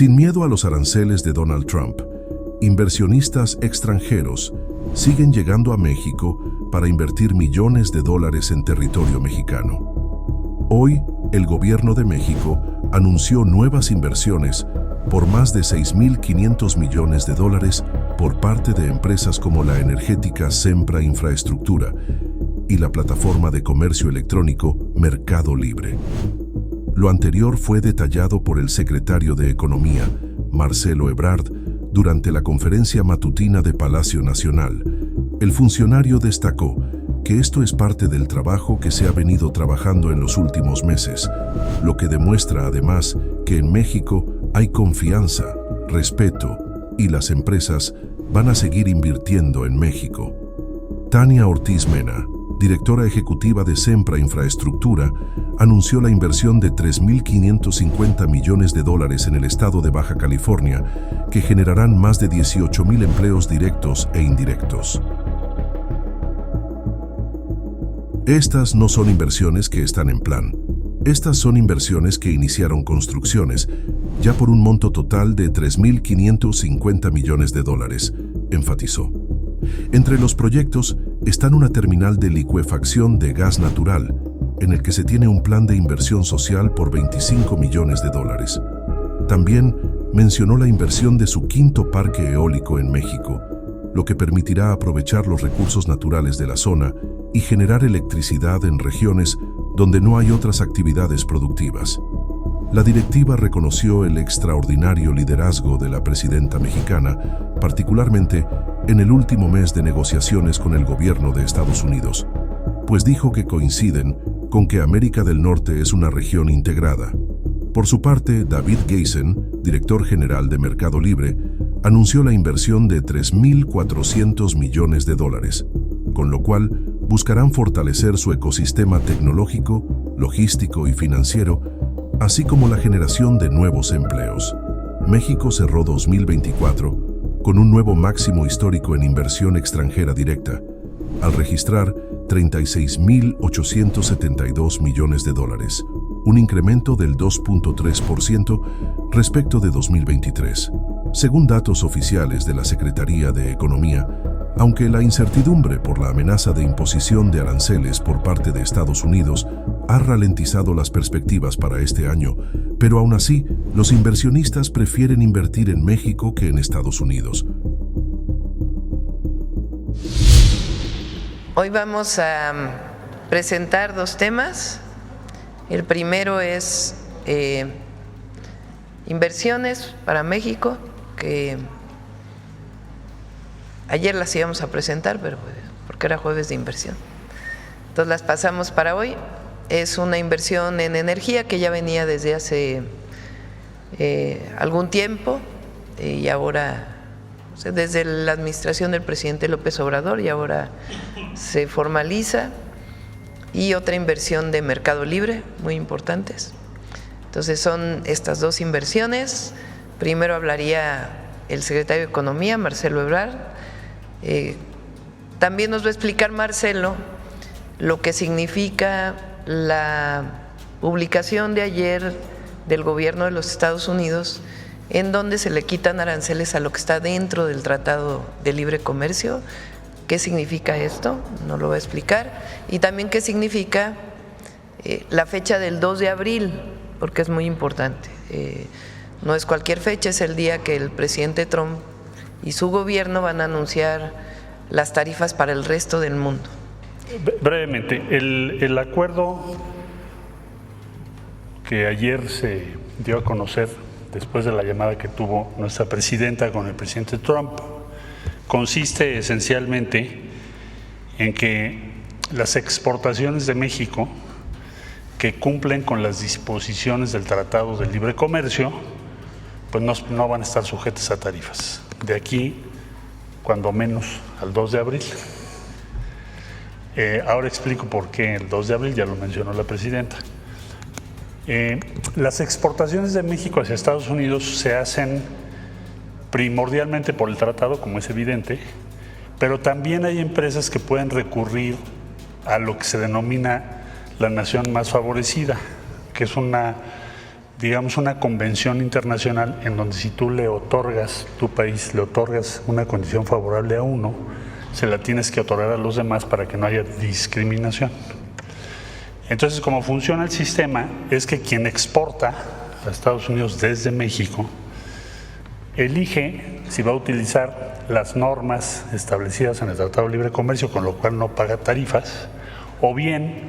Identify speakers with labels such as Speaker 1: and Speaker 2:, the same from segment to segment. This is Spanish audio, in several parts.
Speaker 1: Sin miedo a los aranceles de Donald Trump, inversionistas extranjeros siguen llegando a México para invertir millones de dólares en territorio mexicano. Hoy, el gobierno de México anunció nuevas inversiones por más de 6.500 millones de dólares por parte de empresas como la energética Sempra Infraestructura y la plataforma de comercio electrónico Mercado Libre. Lo anterior fue detallado por el secretario de Economía, Marcelo Ebrard, durante la conferencia matutina de Palacio Nacional. El funcionario destacó que esto es parte del trabajo que se ha venido trabajando en los últimos meses, lo que demuestra además que en México hay confianza, respeto y las empresas van a seguir invirtiendo en México. Tania Ortiz Mena, directora ejecutiva de Sempra Infraestructura, anunció la inversión de 3.550 millones de dólares en el estado de Baja California, que generarán más de 18,000 empleos directos e indirectos. Estas no son inversiones que están en plan. Estas son inversiones que iniciaron construcciones, ya por un monto total de 3.550 millones de dólares, enfatizó. Entre los proyectos están una terminal de licuefacción de gas natural, en el que se tiene un plan de inversión social por 25 millones de dólares. También mencionó la inversión de su quinto parque eólico en México, lo que permitirá aprovechar los recursos naturales de la zona y generar electricidad en regiones donde no hay otras actividades productivas. La directiva reconoció el extraordinario liderazgo de la presidenta mexicana, particularmente en el último mes de negociaciones con el gobierno de Estados Unidos, pues dijo que coinciden con que América del Norte es una región integrada. Por su parte, David Geisen, director general de Mercado Libre, anunció la inversión de 3.400 millones de dólares, con lo cual buscarán fortalecer su ecosistema tecnológico, logístico y financiero, así como la generación de nuevos empleos. México cerró 2024 con un nuevo máximo histórico en inversión extranjera directa, al registrar 36.872 millones de dólares, un incremento del 2.3% respecto de 2023. Según datos oficiales de la Secretaría de Economía, aunque la incertidumbre por la amenaza de imposición de aranceles por parte de Estados Unidos ha ralentizado las perspectivas para este año, pero aún así, los inversionistas prefieren invertir en México que en Estados Unidos.
Speaker 2: Hoy vamos a presentar dos temas. El primero es inversiones para México, que ayer las íbamos a presentar, pero porque era jueves de inversión. Entonces las pasamos para hoy. Es una inversión en energía que ya venía desde hace algún tiempo y ahora, desde la administración del presidente López Obrador, y ahora se formaliza. Y otra inversión de Mercado Libre, muy importantes. Entonces son estas dos inversiones. Primero hablaría el secretario de Economía, Marcelo Ebrard. También nos va a explicar Marcelo lo que significa la publicación de ayer del gobierno de los Estados Unidos, en donde se le quitan aranceles a lo que está dentro del Tratado de Libre Comercio. ¿Qué significa esto? Nos lo va a explicar. Y también qué significa la fecha del 2 de abril, porque es muy importante. No es cualquier fecha, es el día que el presidente Trump y su gobierno van a anunciar las tarifas para el resto del mundo.
Speaker 3: Brevemente, el acuerdo que ayer se dio a conocer después de la llamada que tuvo nuestra presidenta con el presidente Trump consiste esencialmente en que las exportaciones de México que cumplen con las disposiciones del Tratado de Libre Comercio pues no van a estar sujetas a tarifas. De aquí, cuando menos, al 2 de abril. Ahora explico por qué el 2 de abril, ya lo mencionó la presidenta. Las exportaciones de México hacia Estados Unidos se hacen primordialmente por el tratado, como es evidente, pero también hay empresas que pueden recurrir a lo que se denomina la nación más favorecida, que es una digamos, una convención internacional en donde si tú le otorgas, tu país le otorgas una condición favorable a uno, se la tienes que otorgar a los demás para que no haya discriminación. Entonces, como funciona el sistema, es que quien exporta a Estados Unidos desde México elige si va a utilizar las normas establecidas en el Tratado de Libre Comercio, con lo cual no paga tarifas, o bien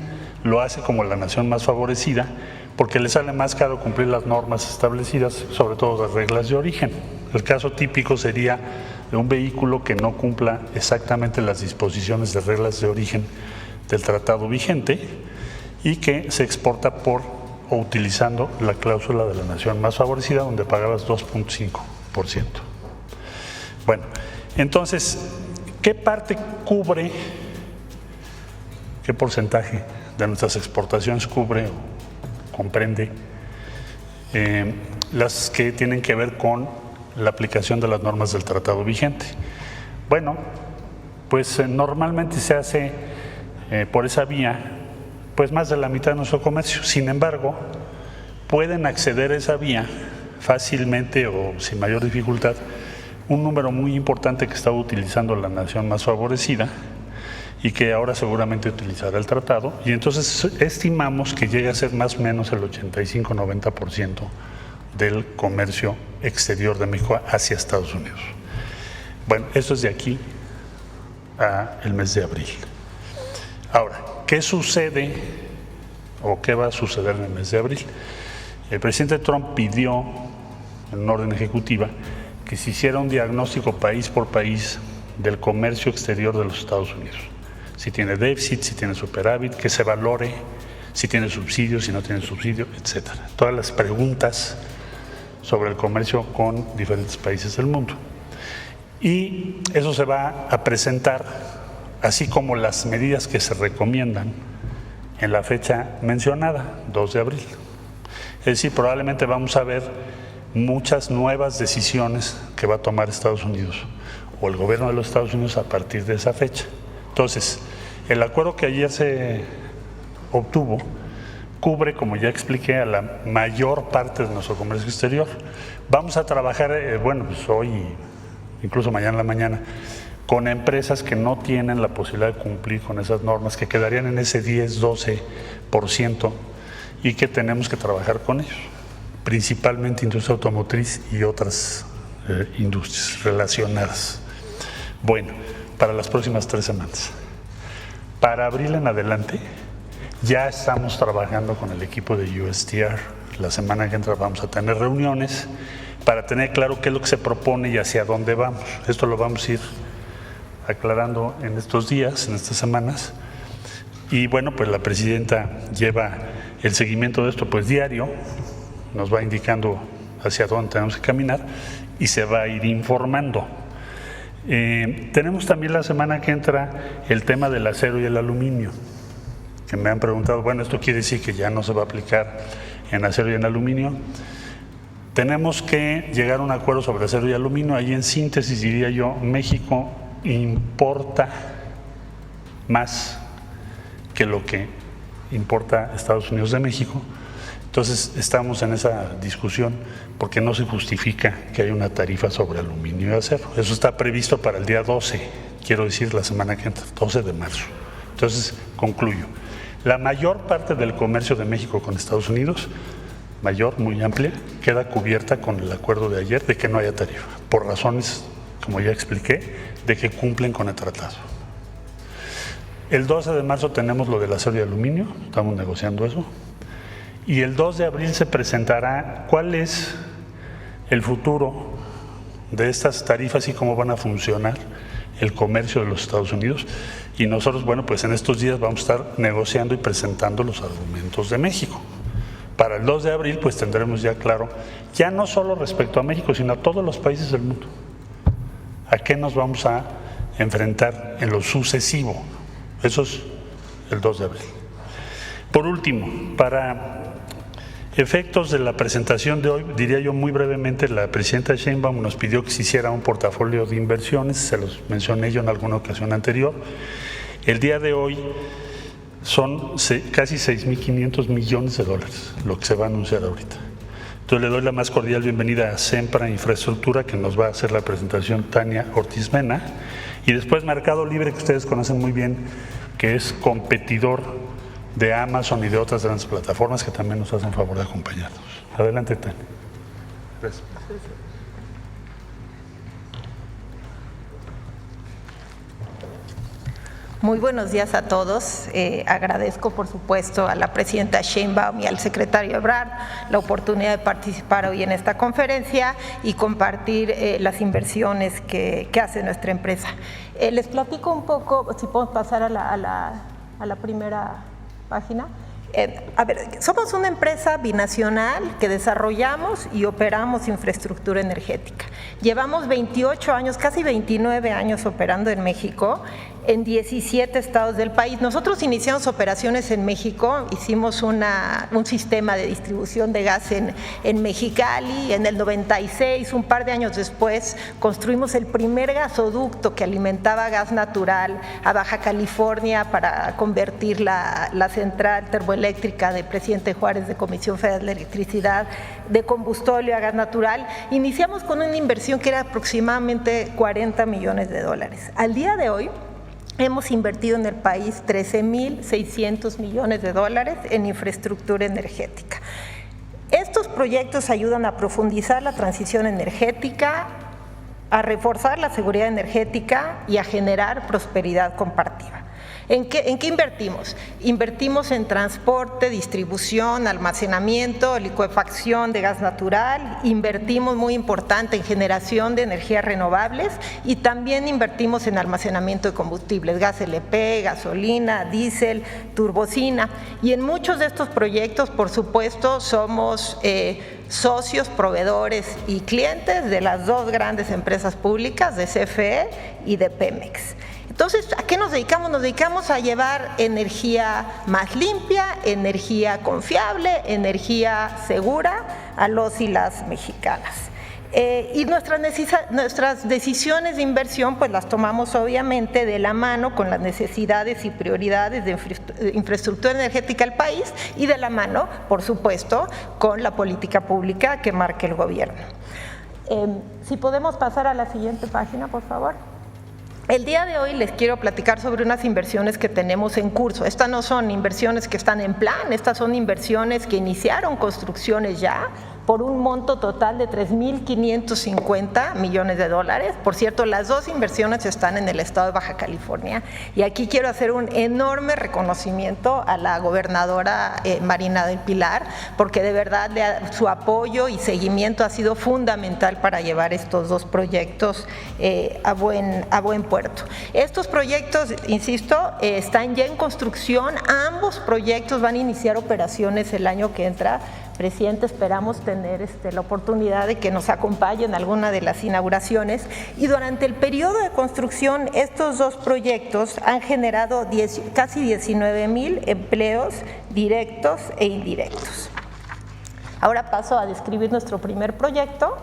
Speaker 3: lo hace como la nación más favorecida, porque le sale más caro cumplir las normas establecidas, sobre todo las reglas de origen. El caso típico sería de un vehículo que no cumpla exactamente las disposiciones de reglas de origen del tratado vigente y que se exporta por o utilizando la cláusula de la nación más favorecida, donde pagabas 2.5%. Bueno, entonces, ¿qué parte cubre, qué porcentaje de nuestras exportaciones cubre o comprende las que tienen que ver con la aplicación de las normas del tratado vigente? Bueno, pues normalmente se hace por esa vía pues más de la mitad de nuestro comercio. Sin embargo, pueden acceder a esa vía fácilmente o sin mayor dificultad un número muy importante que estaba utilizando la nación más favorecida y que ahora seguramente utilizará el tratado, y entonces estimamos que llega a ser más o menos el 85-90% del comercio exterior de México hacia Estados Unidos. Bueno, eso es de aquí al mes de abril. Ahora, ¿qué sucede o qué va a suceder en el mes de abril? El presidente Trump pidió, en una orden ejecutiva, que se hiciera un diagnóstico país por país del comercio exterior de los Estados Unidos. Si tiene déficit, si tiene superávit, que se valore, si tiene subsidio, si no tiene subsidio, etcétera. Todas las preguntas sobre el comercio con diferentes países del mundo. Y eso se va a presentar, así como las medidas que se recomiendan en la fecha mencionada, 2 de abril. Es decir, probablemente vamos a ver muchas nuevas decisiones que va a tomar Estados Unidos o el gobierno de los Estados Unidos a partir de esa fecha. Entonces, el acuerdo que ayer se obtuvo cubre, como ya expliqué, a la mayor parte de nuestro comercio exterior. Vamos a trabajar, bueno, pues hoy, incluso mañana en la mañana, con empresas que no tienen la posibilidad de cumplir con esas normas, que quedarían en ese 10-12% y que tenemos que trabajar con ellos, principalmente industria automotriz y otras industrias relacionadas. Bueno, para las próximas 3 semanas. Para abril en adelante, ya estamos trabajando con el equipo de USTR. La semana que entra vamos a tener reuniones para tener claro qué es lo que se propone y hacia dónde vamos. Esto lo vamos a ir aclarando en estos días, en estas semanas. Y bueno, pues la presidenta lleva el seguimiento de esto pues diario, nos va indicando hacia dónde tenemos que caminar y se va a ir informando. Tenemos también la semana que entra el tema del acero y el aluminio, que me han preguntado, bueno, ¿esto quiere decir que ya no se va a aplicar en acero y en aluminio? Tenemos que llegar a un acuerdo sobre acero y aluminio. Ahí en síntesis diría yo, México importa más que lo que importa Estados Unidos de México. Entonces estamos en esa discusión porque no se justifica que haya una tarifa sobre aluminio y acero. Eso está previsto para el día 12, quiero decir la semana que entra, 12 de marzo. Entonces concluyo. La mayor parte del comercio de México con Estados Unidos, mayor, muy amplia, queda cubierta con el acuerdo de ayer de que no haya tarifa, por razones, como ya expliqué, de que cumplen con el tratado. El 12 de marzo tenemos lo del acero y aluminio, estamos negociando eso. Y el 2 de abril se presentará cuál es el futuro de estas tarifas y cómo van a funcionar el comercio de los Estados Unidos. Y nosotros, bueno, pues en estos días vamos a estar negociando y presentando los argumentos de México. Para el 2 de abril, pues tendremos ya claro, ya no solo respecto a México, sino a todos los países del mundo, a qué nos vamos a enfrentar en lo sucesivo. Eso es el 2 de abril. Por último, para efectos de la presentación de hoy, diría yo muy brevemente, la presidenta Sheinbaum nos pidió que se hiciera un portafolio de inversiones, se los mencioné yo en alguna ocasión anterior. El día de hoy son casi 6.500 millones de dólares lo que se va a anunciar ahorita. Entonces le doy la más cordial bienvenida a Sempra Infraestructura, que nos va a hacer la presentación Tania Ortiz Mena, y después Mercado Libre, que ustedes conocen muy bien, que es competidor de Amazon y de otras grandes plataformas que también nos hacen favor de acompañarnos. Adelante, Tania. Gracias.
Speaker 4: Muy buenos días a todos. Agradezco, por supuesto, a la presidenta Sheinbaum y al secretario Ebrard la oportunidad de participar hoy en esta conferencia y compartir las inversiones que hace nuestra empresa. Les platico un poco, si podemos pasar a la primera página. A ver, somos una empresa binacional que desarrollamos y operamos infraestructura energética. Llevamos 28 años, casi 29 años operando en México, en 17 estados del país. Nosotros iniciamos operaciones en México, hicimos un sistema de distribución de gas en Mexicali. En el 96, un par de años después, construimos el primer gasoducto que alimentaba gas natural a Baja California para convertir la central termoeléctrica de Presidente Juárez de Comisión Federal de Electricidad de combustóleo a gas natural. Iniciamos con una inversión que era aproximadamente $40 millones. Al día de hoy, hemos invertido en el país $13,600 millones en infraestructura energética. Estos proyectos ayudan a profundizar la transición energética, a reforzar la seguridad energética y a generar prosperidad compartida. ¿En qué invertimos? Invertimos en transporte, distribución, almacenamiento, licuefacción de gas natural, invertimos, muy importante, en generación de energías renovables y también invertimos en almacenamiento de combustibles, gas LP, gasolina, diésel, turbocina. Y en muchos de estos proyectos, por supuesto, somos socios, proveedores y clientes de las dos grandes empresas públicas, de CFE y de Pemex. Entonces, ¿a qué nos dedicamos? Nos dedicamos a llevar energía más limpia, energía confiable, energía segura a los y las mexicanas. Y nuestras decisiones de inversión pues las tomamos obviamente de la mano con las necesidades y prioridades de infraestructura energética del país y de la mano, por supuesto, con la política pública que marque el gobierno. Si podemos pasar a la siguiente página, por favor. El día de hoy les quiero platicar sobre unas inversiones que tenemos en curso. Estas no son inversiones que están en plan, estas son inversiones que iniciaron construcciones ya por un monto total de $3,550 millones. Por cierto, las dos inversiones están en el estado de Baja California y aquí quiero hacer un enorme reconocimiento a la gobernadora Marina del Pilar, porque de verdad su apoyo y seguimiento ha sido fundamental para llevar estos dos proyectos a buen puerto. Estos proyectos, insisto, están ya en construcción. Ambos proyectos van a iniciar operaciones el año que entra. Presidente, esperamos tener la oportunidad de que nos acompañe en alguna de las inauguraciones y durante el periodo de construcción estos dos proyectos han generado casi 19,000 empleos directos e indirectos. Ahora paso a describir nuestro primer proyecto,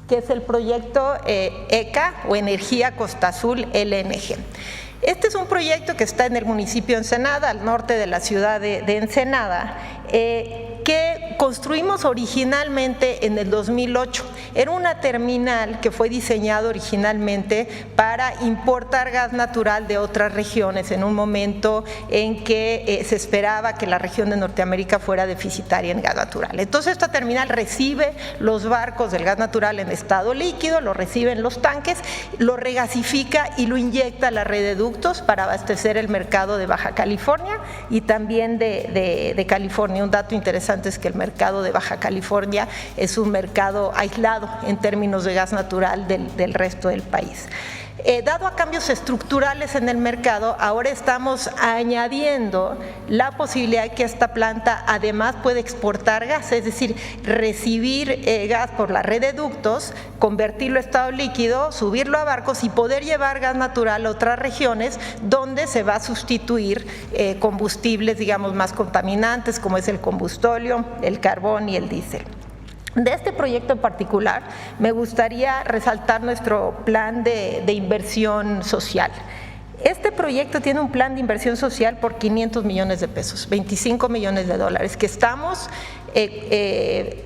Speaker 4: que es el proyecto ECA o Energía Costa Azul LNG. Este es un proyecto que está en el municipio de Ensenada, al norte de la ciudad de Ensenada, que construimos originalmente en el 2008. Era una terminal que fue diseñada originalmente para importar gas natural de otras regiones en un momento en que se esperaba que la región de Norteamérica fuera deficitaria en gas natural. Entonces esta terminal recibe los barcos del gas natural en estado líquido, lo reciben los tanques, lo regasifica y lo inyecta a la red de ductos para abastecer el mercado de Baja California y también de California. Un dato interesante es que el mercado de Baja California es un mercado aislado en términos de gas natural del resto del país. Dado a cambios estructurales en el mercado, ahora estamos añadiendo la posibilidad de que esta planta además puede exportar gas, es decir, recibir gas por la red de ductos, convertirlo a estado líquido, subirlo a barcos y poder llevar gas natural a otras regiones donde se va a sustituir combustibles, digamos, más contaminantes como es el combustóleo, el carbón y el diésel. De este proyecto en particular, me gustaría resaltar nuestro plan de inversión social. Este proyecto tiene un plan de inversión social por $500 millones, $25 millones, que estamos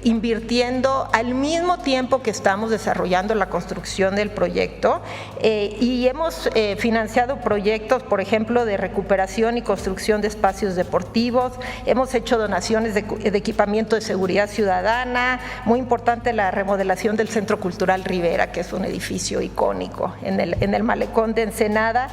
Speaker 4: invirtiendo al mismo tiempo que estamos desarrollando la construcción del proyecto, y hemos financiado proyectos, por ejemplo, de recuperación y construcción de espacios deportivos, hemos hecho donaciones de equipamiento de seguridad ciudadana, muy importante la remodelación del Centro Cultural Rivera, que es un edificio icónico en el malecón de Ensenada.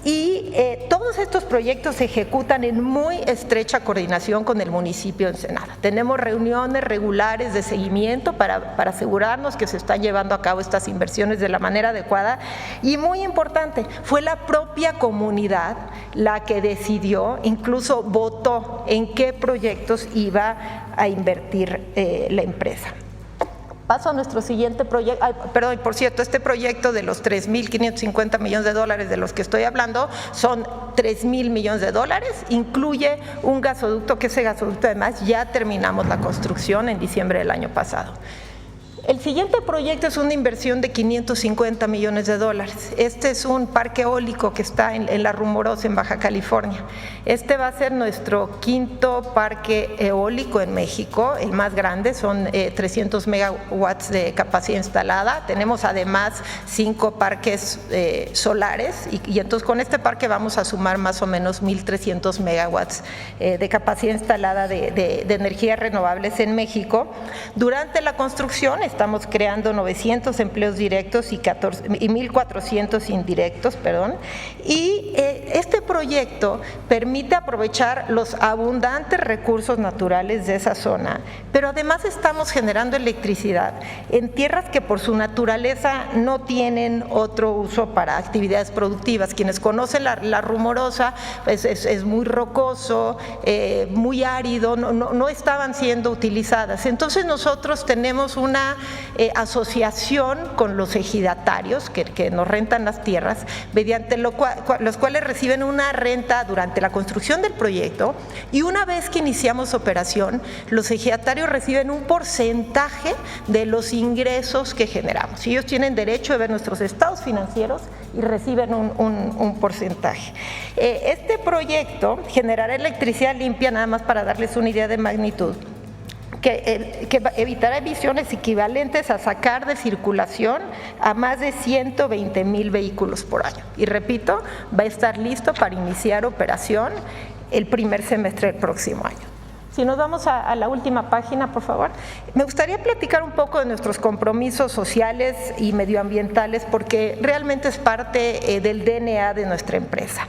Speaker 4: Y todos estos proyectos se ejecutan en muy estrecha coordinación con el municipio de Ensenada. Tenemos reuniones regulares de seguimiento para asegurarnos que se están llevando a cabo estas inversiones de la manera adecuada, y muy importante, fue la propia comunidad la que decidió, incluso votó en qué proyectos iba a invertir la empresa. Paso a nuestro siguiente proyecto. Perdón, por cierto, este proyecto de los 3.550 millones de dólares de los que estoy hablando son 3.000 millones de dólares, incluye un gasoducto, que ese gasoducto además ya terminamos la construcción en diciembre del año pasado. El siguiente proyecto es una inversión de 550 millones de dólares. Este es un parque eólico que está en La Rumorosa, en Baja California. Este va a ser nuestro quinto parque eólico en México, el más grande, son 300 megawatts de capacidad instalada. Tenemos además 5 parques solares y entonces con este parque vamos a sumar más o menos 1.300 megawatts de capacidad instalada de energías renovables en México. Durante la construcción estamos creando 900 empleos directos y 1.400 indirectos, y este proyecto permite aprovechar los abundantes recursos naturales de esa zona, pero además estamos generando electricidad en tierras que por su naturaleza no tienen otro uso para actividades productivas. Quienes conocen la Rumorosa, pues es muy rocoso, muy árido, no estaban siendo utilizadas. Entonces nosotros tenemos una asociación con los ejidatarios que nos rentan las tierras, mediante los cuales reciben una renta durante la construcción del proyecto, y una vez que iniciamos operación, los ejidatarios reciben un porcentaje de los ingresos que generamos. Ellos tienen derecho a ver nuestros estados financieros y reciben un porcentaje. Este proyecto generará electricidad limpia, nada más para darles una idea de magnitud, que evitará emisiones equivalentes a sacar de circulación a más de 120,000 vehículos por año. Y repito, va a estar listo para iniciar operación el primer semestre del próximo año. Si nos vamos a la última página, por favor. Me gustaría platicar un poco de nuestros compromisos sociales y medioambientales, porque realmente es parte del DNA de nuestra empresa.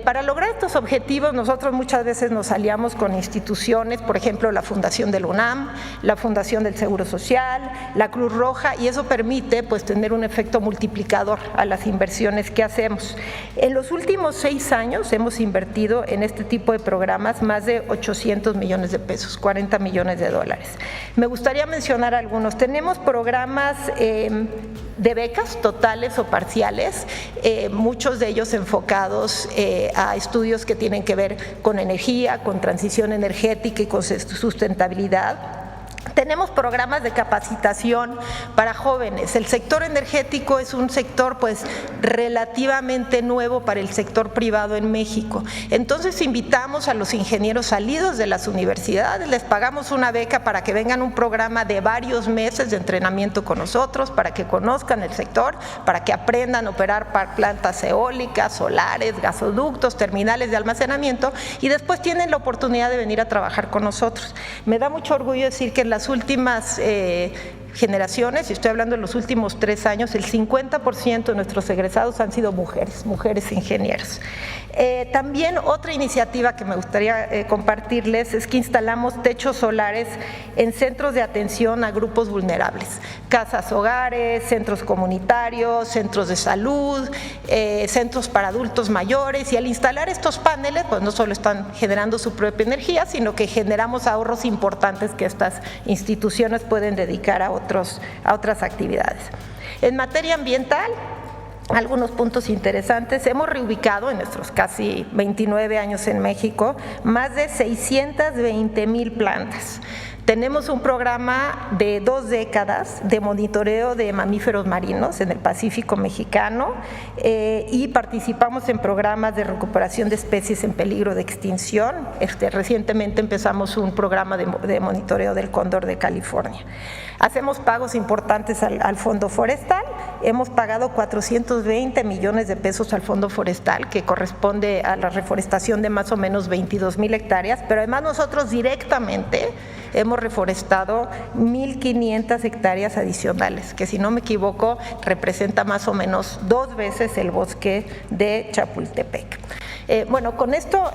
Speaker 4: Para lograr estos objetivos, nosotros muchas veces nos aliamos con instituciones, por ejemplo, la Fundación del UNAM, la Fundación del Seguro Social, la Cruz Roja, y eso permite pues tener un efecto multiplicador a las inversiones que hacemos. En los últimos 6 años hemos invertido en este tipo de programas más de 800 millones de pesos, 40 millones de dólares. Me gustaría mencionar algunos. Tenemos programas de becas totales o parciales, muchos de ellos enfocados a estudios que tienen que ver con energía, con transición energética y con sustentabilidad. Tenemos programas de capacitación para jóvenes. El sector energético es un sector pues relativamente nuevo para el sector privado en México. Entonces invitamos a los ingenieros salidos de las universidades, les pagamos una beca para que vengan a un programa de varios meses de entrenamiento con nosotros, para que conozcan el sector, para que aprendan a operar plantas eólicas, solares, gasoductos, terminales de almacenamiento, y después tienen la oportunidad de venir a trabajar con nosotros. Me da mucho orgullo decir que en las últimas generaciones, y estoy hablando de los últimos 3 años, el 50% de nuestros egresados han sido mujeres ingenieros. También otra iniciativa que me gustaría compartirles es que instalamos techos solares en centros de atención a grupos vulnerables, casas hogares, centros comunitarios, centros de salud, centros para adultos mayores, y al instalar estos paneles pues no solo están generando su propia energía, sino que generamos ahorros importantes que estas instituciones pueden dedicar a otras actividades. En materia ambiental, algunos puntos interesantes. Hemos reubicado en nuestros casi 29 años en México más de 620,000 plantas. Tenemos un programa de 2 décadas de monitoreo de mamíferos marinos en el Pacífico mexicano y participamos en programas de recuperación de especies en peligro de extinción. Recientemente empezamos un programa de monitoreo del cóndor de California. Hacemos pagos importantes al Fondo Forestal. Hemos pagado 420 millones de pesos al Fondo Forestal, que corresponde a la reforestación de más o menos 22,000 hectáreas, pero además nosotros directamente hemos reforestado 1,500 hectáreas adicionales, que si no me equivoco representa más o menos 2 veces el bosque de Chapultepec. Bueno, con esto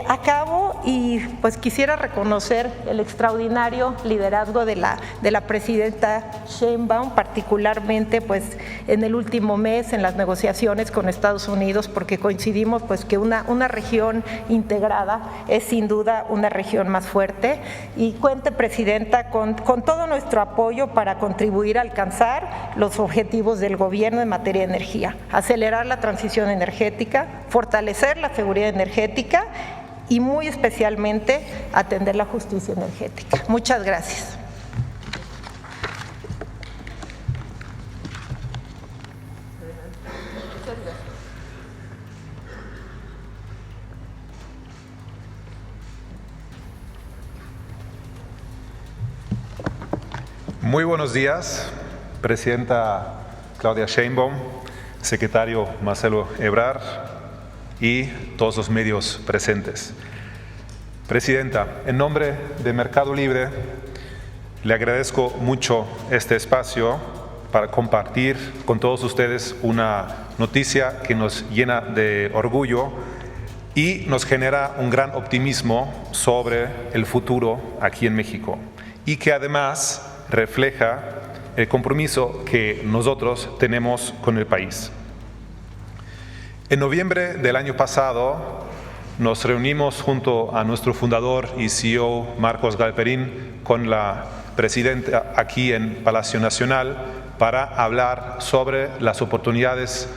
Speaker 4: acabo y pues quisiera reconocer el extraordinario liderazgo de la presidenta Sheinbaum, particularmente pues en el último mes en las negociaciones con Estados Unidos, porque coincidimos pues que una región integrada es sin duda una región más fuerte, y cuente, presidenta, con todo nuestro apoyo para contribuir a alcanzar los objetivos del gobierno en materia de energía, acelerar la transición energética, fortalecer la seguridad energética y muy especialmente atender la justicia energética. Muchas gracias.
Speaker 5: Muy buenos días, presidenta Claudia Sheinbaum, secretario Marcelo Ebrard y todos los medios presentes. Presidenta, en nombre de Mercado Libre, le agradezco mucho este espacio para compartir con todos ustedes una noticia que nos llena de orgullo y nos genera un gran optimismo sobre el futuro aquí en México, y que además refleja el compromiso que nosotros tenemos con el país. En noviembre del año pasado nos reunimos junto a nuestro fundador y CEO Marcos Galperín con la presidenta aquí en Palacio Nacional para hablar sobre las oportunidades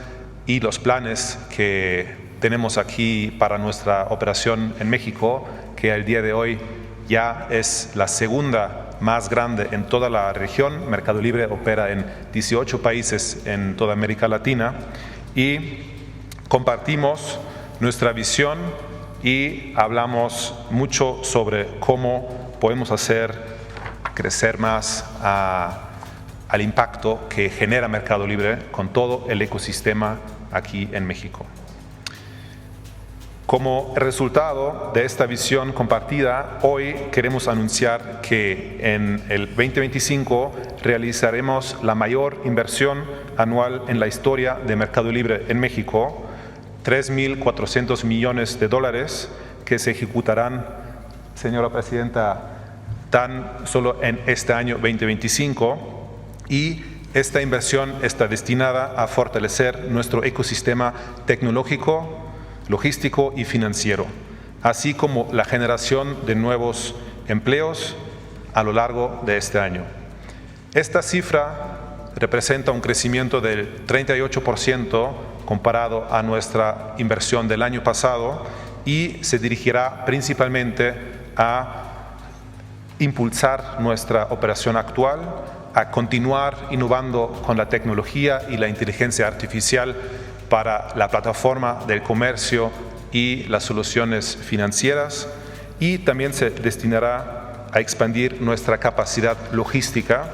Speaker 5: y los planes que tenemos aquí para nuestra operación en México, que al día de hoy ya es la segunda más grande en toda la región. Mercado Libre opera en 18 países en toda América Latina y compartimos nuestra visión y hablamos mucho sobre cómo podemos hacer crecer más al impacto que genera Mercado Libre con todo el ecosistema aquí en México. Como resultado de esta visión compartida, hoy queremos anunciar que en el 2025 realizaremos la mayor inversión anual en la historia de Mercado Libre en México, 3.400 millones de dólares que se ejecutarán, señora presidenta, tan solo en este año 2025, y esta inversión está destinada a fortalecer nuestro ecosistema tecnológico, logístico y financiero, así como la generación de nuevos empleos a lo largo de este año. Esta cifra representa un crecimiento del 38% comparado a nuestra inversión del año pasado y se dirigirá principalmente a impulsar nuestra operación actual, a continuar innovando con la tecnología y la inteligencia artificial para la plataforma del comercio y las soluciones financieras, y también se destinará a expandir nuestra capacidad logística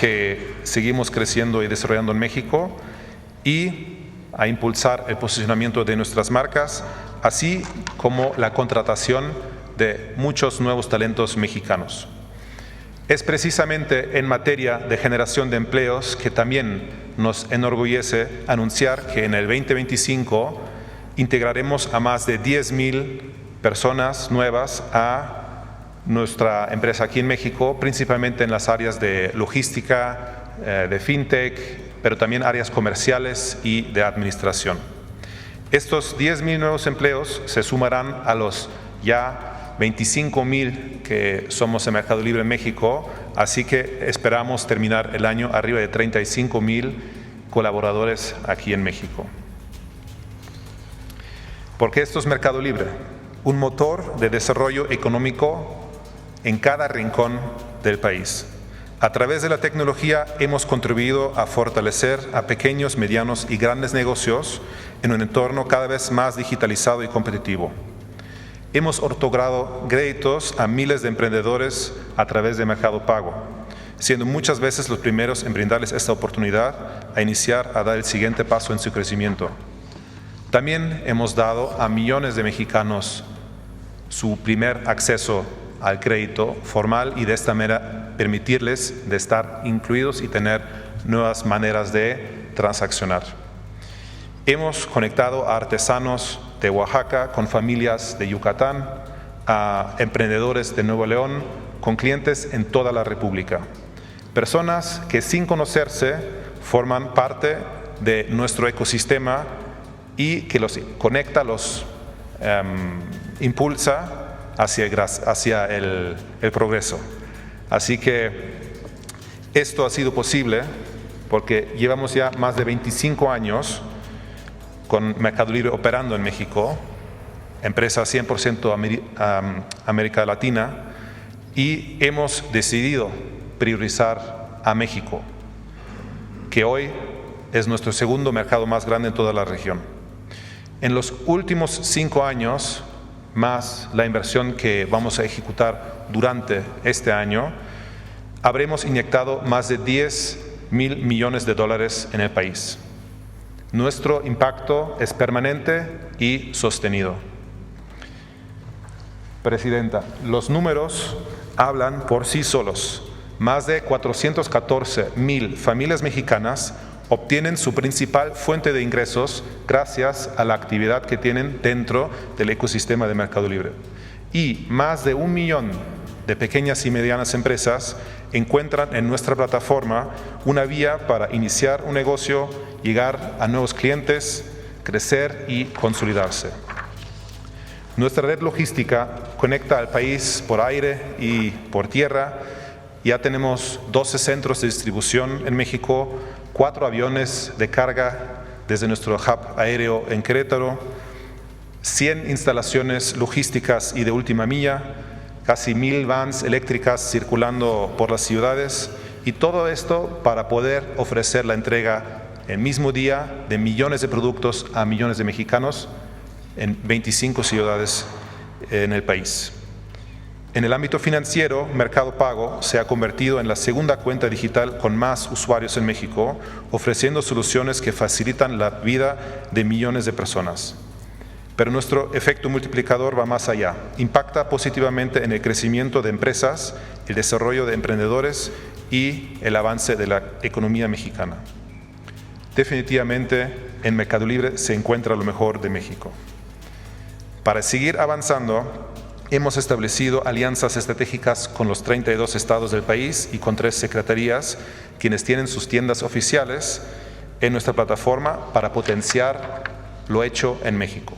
Speaker 5: que seguimos creciendo y desarrollando en México, y a impulsar el posicionamiento de nuestras marcas, así como la contratación de muchos nuevos talentos mexicanos. Es precisamente en materia de generación de empleos que también nos enorgullece anunciar que en el 2025 integraremos a más de 10,000 personas nuevas a nuestra empresa aquí en México, principalmente en las áreas de logística, de fintech, pero también áreas comerciales y de administración. Estos 10,000 nuevos empleos se sumarán a los ya 25,000 que somos en Mercado Libre en México, así que esperamos terminar el año arriba de 35,000 colaboradores aquí en México. ¿Por qué esto es Mercado Libre? Un motor de desarrollo económico en cada rincón del país. A través de la tecnología hemos contribuido a fortalecer a pequeños, medianos y grandes negocios en un entorno cada vez más digitalizado y competitivo. Hemos otorgado créditos a miles de emprendedores a través de Mercado Pago, siendo muchas veces los primeros en brindarles esta oportunidad a iniciar a dar el siguiente paso en su crecimiento. También hemos dado a millones de mexicanos su primer acceso al crédito formal y de esta manera permitirles de estar incluidos y tener nuevas maneras de transaccionar. Hemos conectado a artesanos de Oaxaca con familias de Yucatán, a emprendedores de Nuevo León, con clientes en toda la República. Personas que sin conocerse forman parte de nuestro ecosistema y que los conecta, los impulsa hacia el progreso. Así que esto ha sido posible porque llevamos ya más de 25 años con Mercado Libre operando en México, empresa 100% América Latina, y hemos decidido priorizar a México, que hoy es nuestro segundo mercado más grande en toda la región. En los últimos 5 años, más la inversión que vamos a ejecutar durante este año, habremos inyectado más de 10,000 millones de dólares en el país. Nuestro impacto es permanente y sostenido. Presidenta, los números hablan por sí solos. Más de 414,000 familias mexicanas obtienen su principal fuente de ingresos gracias a la actividad que tienen dentro del ecosistema de Mercado Libre. Y más de 1 millón de pequeñas y medianas empresas encuentran en nuestra plataforma una vía para iniciar un negocio, llegar a nuevos clientes, crecer y consolidarse. Nuestra red logística conecta al país por aire y por tierra. Ya tenemos 12 centros de distribución en México, 4 aviones de carga desde nuestro hub aéreo en Querétaro, 100 instalaciones logísticas y de última milla, casi 1,000 vans eléctricas circulando por las ciudades, y todo esto para poder ofrecer la entrega el mismo día de millones de productos a millones de mexicanos en 25 ciudades en el país. En el ámbito financiero, Mercado Pago se ha convertido en la segunda cuenta digital con más usuarios en México, ofreciendo soluciones que facilitan la vida de millones de personas. Pero nuestro efecto multiplicador va más allá. Impacta positivamente en el crecimiento de empresas, el desarrollo de emprendedores y el avance de la economía mexicana. Definitivamente, en Mercado Libre se encuentra lo mejor de México. Para seguir avanzando, hemos establecido alianzas estratégicas con los 32 estados del país y con 3 secretarías, quienes tienen sus tiendas oficiales en nuestra plataforma para potenciar lo hecho en México.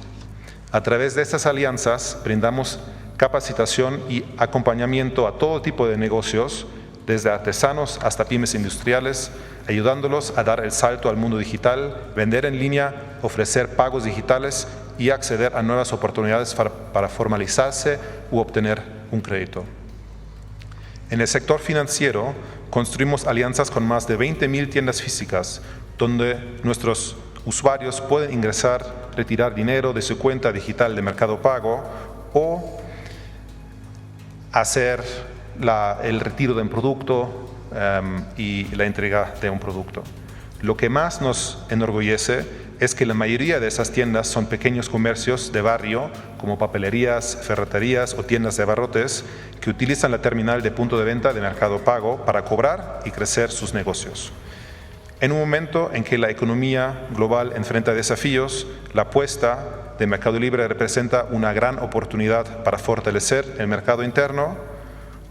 Speaker 5: A través de estas alianzas brindamos capacitación y acompañamiento a todo tipo de negocios, desde artesanos hasta pymes industriales, ayudándolos a dar el salto al mundo digital, vender en línea, ofrecer pagos digitales y acceder a nuevas oportunidades para formalizarse u obtener un crédito. En el sector financiero, construimos alianzas con más de 20,000 tiendas físicas, donde nuestros usuarios pueden ingresar, retirar dinero de su cuenta digital de Mercado Pago o hacer el retiro de un producto y la entrega de un producto. Lo que más nos enorgullece es que la mayoría de esas tiendas son pequeños comercios de barrio, como papelerías, ferreterías o tiendas de abarrotes, que utilizan la terminal de punto de venta de Mercado Pago para cobrar y crecer sus negocios. En un momento en que la economía global enfrenta desafíos, la apuesta de Mercado Libre representa una gran oportunidad para fortalecer el mercado interno,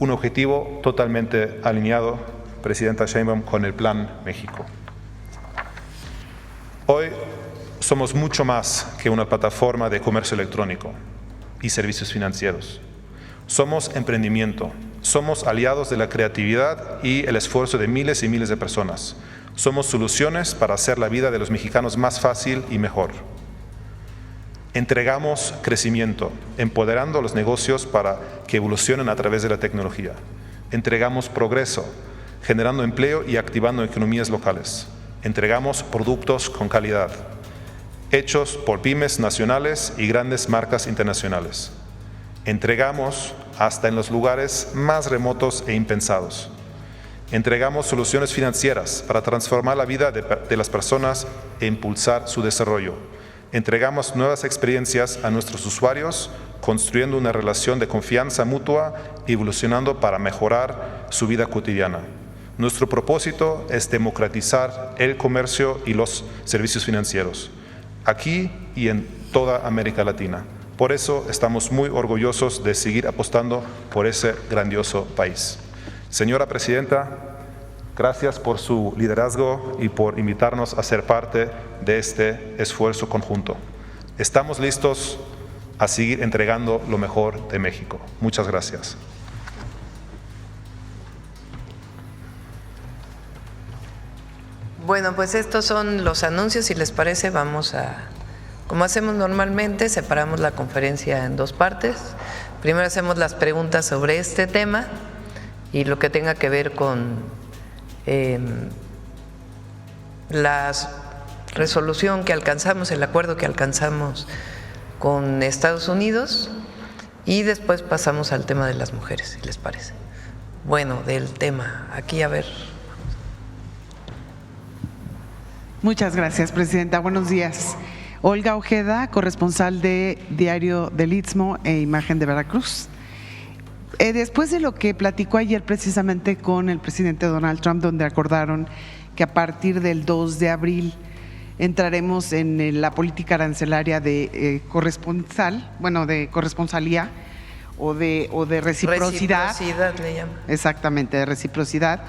Speaker 5: un objetivo totalmente alineado, Presidenta Sheinbaum, con el Plan México. Hoy somos mucho más que una plataforma de comercio electrónico y servicios financieros. Somos emprendimiento, somos aliados de la creatividad y el esfuerzo de miles y miles de personas. Somos soluciones para hacer la vida de los mexicanos más fácil y mejor. Entregamos crecimiento, empoderando los negocios para que evolucionen a través de la tecnología. Entregamos progreso, generando empleo y activando economías locales. Entregamos productos con calidad, hechos por pymes nacionales y grandes marcas internacionales. Entregamos hasta en los lugares más remotos e impensados. Entregamos soluciones financieras para transformar la vida de las personas e impulsar su desarrollo. Entregamos nuevas experiencias a nuestros usuarios, construyendo una relación de confianza mutua y evolucionando para mejorar su vida cotidiana. Nuestro propósito es democratizar el comercio y los servicios financieros, aquí y en toda América Latina. Por eso estamos muy orgullosos de seguir apostando por ese grandioso país. Señora Presidenta, gracias por su liderazgo y por invitarnos a ser parte de este esfuerzo conjunto. Estamos listos a seguir entregando lo mejor de México. Muchas gracias.
Speaker 2: Bueno, pues estos son los anuncios. Si les parece, vamos a, como hacemos normalmente, separamos la conferencia en dos partes. Primero hacemos las preguntas sobre este tema y lo que tenga que ver con la resolución que alcanzamos, el acuerdo que alcanzamos con Estados Unidos, y después pasamos al tema de las mujeres, si les parece. Bueno, del tema, aquí a ver.
Speaker 6: Muchas gracias, Presidenta. Buenos días. Olga Ojeda, corresponsal de Diario del Istmo e Imagen de Veracruz. Después de lo que platicó ayer precisamente con el presidente Donald Trump, donde acordaron que a partir del 2 de abril entraremos en la política arancelaria de corresponsalía o de reciprocidad.
Speaker 2: Reciprocidad le llama.
Speaker 6: Exactamente, de reciprocidad.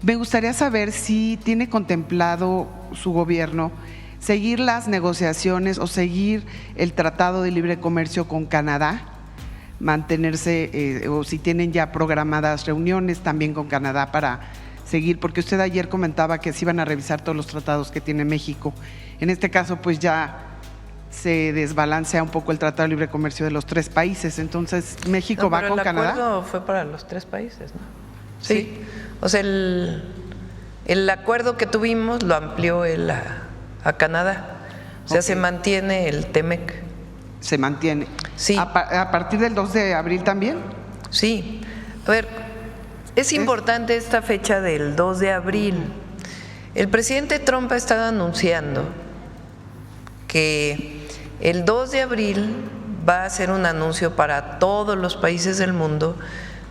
Speaker 6: Me gustaría saber si tiene contemplado su gobierno seguir las negociaciones o seguir el Tratado de Libre Comercio con Canadá, mantenerse o si tienen ya programadas reuniones también con Canadá para seguir, porque usted ayer comentaba que se iban a revisar todos los tratados que tiene México. En este caso, pues ya se desbalancea un poco el Tratado de Libre Comercio de los tres países. Entonces, ¿México va con Canadá?
Speaker 2: El acuerdo fue para los tres países, ¿no? Sí. O sea, el acuerdo que tuvimos lo amplió él a Canadá. O sea, se mantiene el TEMEC.
Speaker 6: Se mantiene.
Speaker 2: Sí.
Speaker 6: ¿A partir del 2 de abril también?
Speaker 2: Sí. A ver, es importante esta fecha del 2 de abril. El presidente Trump ha estado anunciando que el 2 de abril va a hacer un anuncio para todos los países del mundo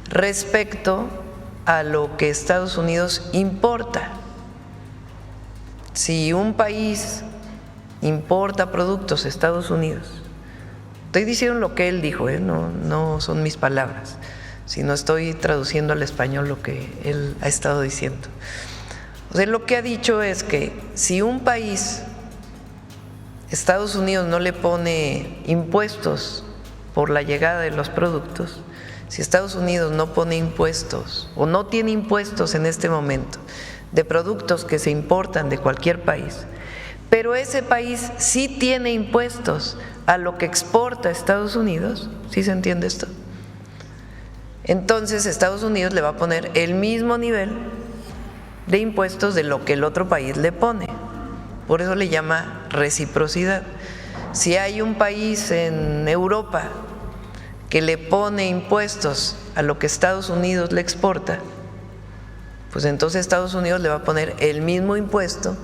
Speaker 2: respecto a lo que Estados Unidos importa. Si un país importa productos a Estados Unidos, estoy diciendo lo que él dijo, no son mis palabras, sino estoy traduciendo al español lo que él ha estado diciendo. O sea, lo que ha dicho es que si un país, Estados Unidos, no le pone impuestos por la llegada de los productos, si Estados Unidos no pone impuestos o no tiene impuestos en este momento de productos que se importan de cualquier país, pero ese país sí tiene impuestos a lo que exporta a Estados Unidos, ¿sí se entiende esto? Entonces Estados Unidos le va a poner el mismo nivel de impuestos de lo que el otro país le pone. Por eso le llama reciprocidad. Si hay un país en Europa que le pone impuestos a lo que Estados Unidos le exporta, pues entonces Estados Unidos le va a poner el mismo impuesto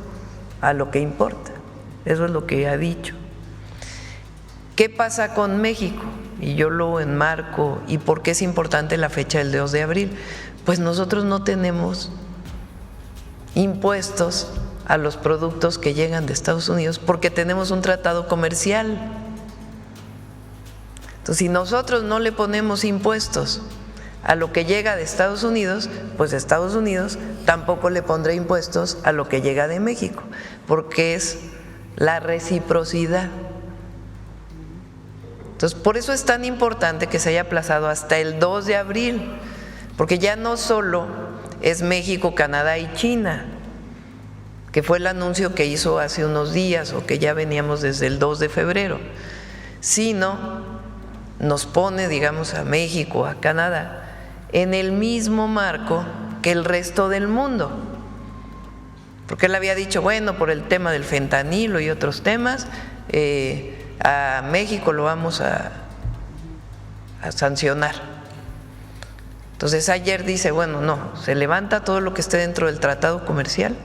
Speaker 2: a lo que importa. Eso es lo que ha dicho. ¿Qué pasa con México? Y yo lo enmarco, ¿y por qué es importante la fecha del 2 de abril? Pues nosotros no tenemos impuestos a los productos que llegan de Estados Unidos porque tenemos un tratado comercial. Entonces, si nosotros no le ponemos impuestos a lo que llega de Estados Unidos, pues Estados Unidos tampoco le pondrá impuestos a lo que llega de México, porque es la reciprocidad. Entonces, por eso es tan importante que se haya aplazado hasta el 2 de abril, porque ya no solo es México, Canadá y China, que fue el anuncio que hizo hace unos días o que ya veníamos desde el 2 de febrero, sino nos pone, digamos, a México, a Canadá, en el mismo marco que el resto del mundo. Porque él había dicho, bueno, por el tema del fentanilo y otros temas, a México lo vamos a sancionar. Entonces ayer dice, bueno, no, se levanta todo lo que esté dentro del tratado comercial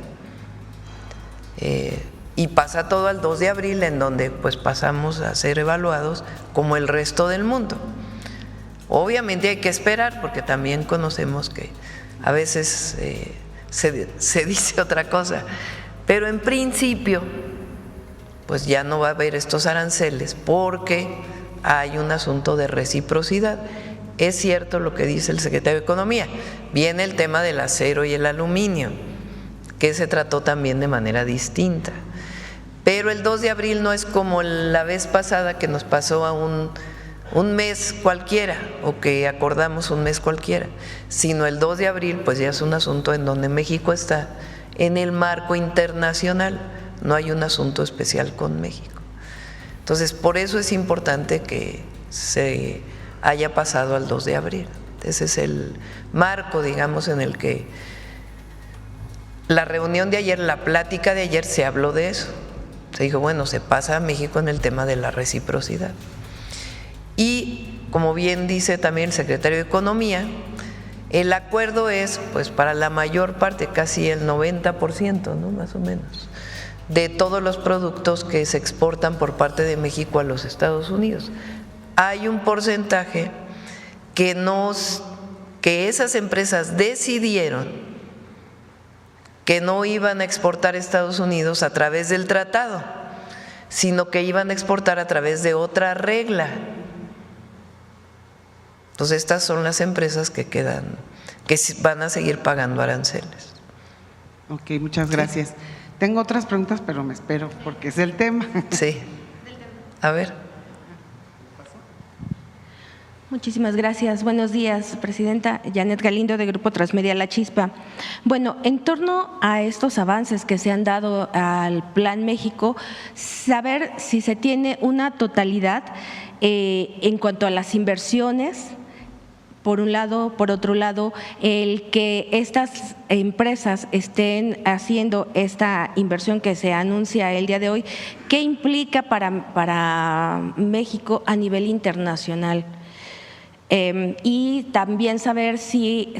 Speaker 2: y pasa todo al 2 de abril, en donde pues pasamos a ser evaluados como el resto del mundo. Obviamente hay que esperar, porque también conocemos que a veces se dice otra cosa, pero en principio pues ya no va a haber estos aranceles porque hay un asunto de reciprocidad. Es cierto lo que dice el secretario de Economía, viene el tema del acero y el aluminio, que se trató también de manera distinta, pero el 2 de abril no es como la vez pasada que nos pasó a un mes cualquiera, o que acordamos un mes cualquiera, sino el 2 de abril pues ya es un asunto en donde México está en el marco internacional, no hay un asunto especial con México. Entonces, por eso es importante que se haya pasado al 2 de abril. Ese es el marco, digamos, en el que la reunión de ayer, la plática de ayer, se habló de eso. Se dijo, bueno, se pasa a México en el tema de la reciprocidad. Y, como bien dice también el secretario de Economía, el acuerdo es, pues, para la mayor parte, casi el 90%, ¿no?, más o menos, de todos los productos que se exportan por parte de México a los Estados Unidos. Hay un porcentaje que esas empresas decidieron que no iban a exportar a Estados Unidos a través del tratado, sino que iban a exportar a través de otra regla. Entonces estas son las empresas que van a seguir pagando aranceles.
Speaker 6: Ok, muchas gracias. Sí. Tengo otras preguntas, pero me espero porque es el tema.
Speaker 2: Sí. A ver.
Speaker 7: Muchísimas gracias. Buenos días, Presidenta. Janet Galindo, de Grupo Transmedia La Chispa. Bueno, en torno a estos avances que se han dado al Plan México, saber si se tiene una totalidad en cuanto a las inversiones, por un lado, por otro lado, el que estas empresas estén haciendo esta inversión que se anuncia el día de hoy, ¿qué implica para México a nivel internacional? Y también saber si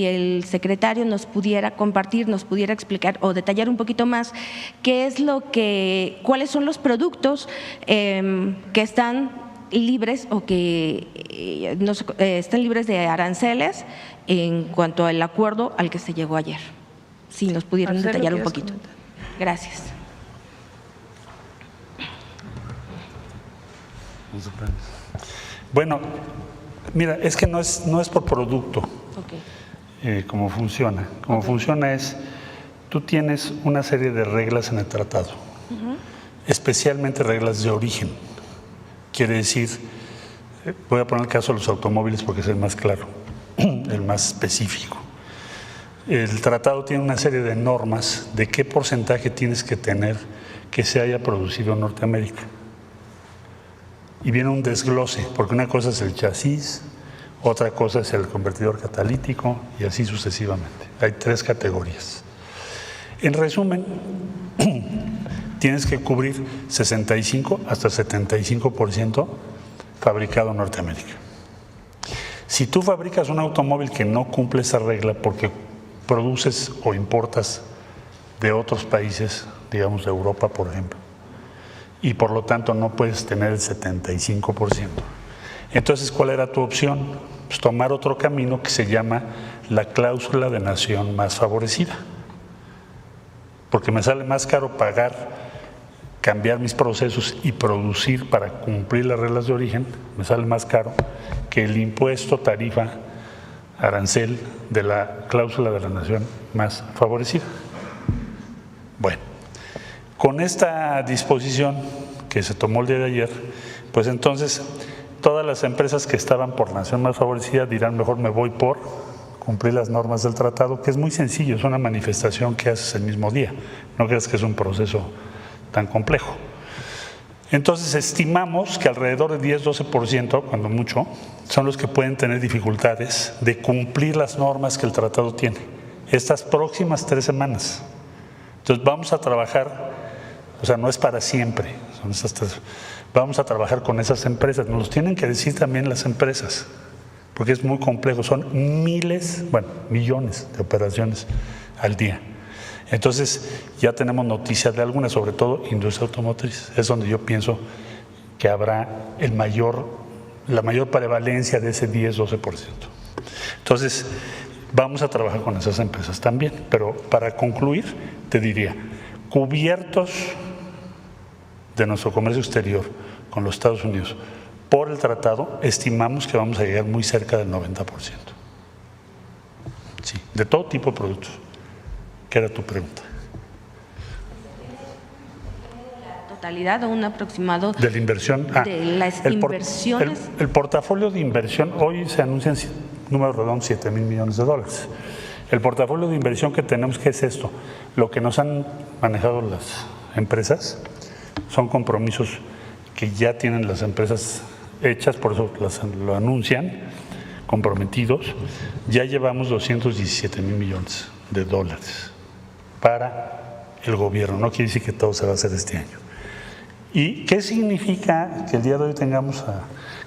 Speaker 7: el secretario nos pudiera compartir, nos pudiera explicar o detallar un poquito más cuáles son los productos que están libres o que están libres de aranceles en cuanto al acuerdo al que se llegó ayer. Si nos pudieran detallar un poquito. Gracias.
Speaker 3: Bueno, mira, es que no es por producto.
Speaker 7: Okay.
Speaker 3: Cómo funciona. Cómo funciona es, tú tienes una serie de reglas en el tratado, especialmente reglas de origen. Quiere decir, voy a poner el caso de los automóviles porque es el más claro, el más específico. El tratado tiene una serie de normas de qué porcentaje tienes que tener que se haya producido en Norteamérica. Y viene un desglose, porque una cosa es el chasis, otra cosa es el convertidor catalítico y así sucesivamente. Hay 3 categorías. En resumen, tienes que cubrir 65 hasta 75% fabricado en Norteamérica. Si tú fabricas un automóvil que no cumple esa regla porque produces o importas de otros países, digamos de Europa, por ejemplo, y por lo tanto no puedes tener el 75%. Entonces, ¿cuál era tu opción? Pues tomar otro camino que se llama la cláusula de nación más favorecida. Porque me sale más caro cambiar mis procesos y producir para cumplir las reglas de origen, me sale más caro que el impuesto, tarifa, arancel de la cláusula de la nación más favorecida. Bueno, con esta disposición que se tomó el día de ayer, pues entonces todas las empresas que estaban por nación más favorecida dirán, mejor me voy por cumplir las normas del tratado, que es muy sencillo, es una manifestación que haces el mismo día, no creas que es un proceso tan complejo. Entonces estimamos que alrededor de 10-12%, cuando mucho, son los que pueden tener dificultades de cumplir las normas que el tratado tiene estas próximas 3 semanas. Entonces vamos a trabajar, o sea, no es para siempre, son esas 3. Vamos a trabajar con esas empresas, nos los tienen que decir también las empresas, porque es muy complejo, son millones de operaciones al día. Entonces ya tenemos noticias de algunas, sobre todo industria automotriz, es donde yo pienso que habrá la mayor prevalencia de ese 10-12%. Entonces vamos a trabajar con esas empresas también, pero para concluir te diría, cubiertos de nuestro comercio exterior con los Estados Unidos por el tratado, estimamos que vamos a llegar muy cerca del 90%. Sí, de todo tipo de productos. ¿Qué era tu pregunta?
Speaker 7: ¿Totalidad o un aproximado
Speaker 3: de la inversión?
Speaker 7: De las inversiones.
Speaker 3: El portafolio de inversión, hoy se anuncian números redondos, $7,000 millones. El portafolio de inversión que tenemos, ¿qué es esto? Lo que nos han manejado las empresas son compromisos que ya tienen las empresas hechas, por eso lo anuncian, comprometidos. Ya llevamos $217,000 millones para el gobierno, no quiere decir que todo se va a hacer este año. ¿Y qué significa que el día de hoy tengamos a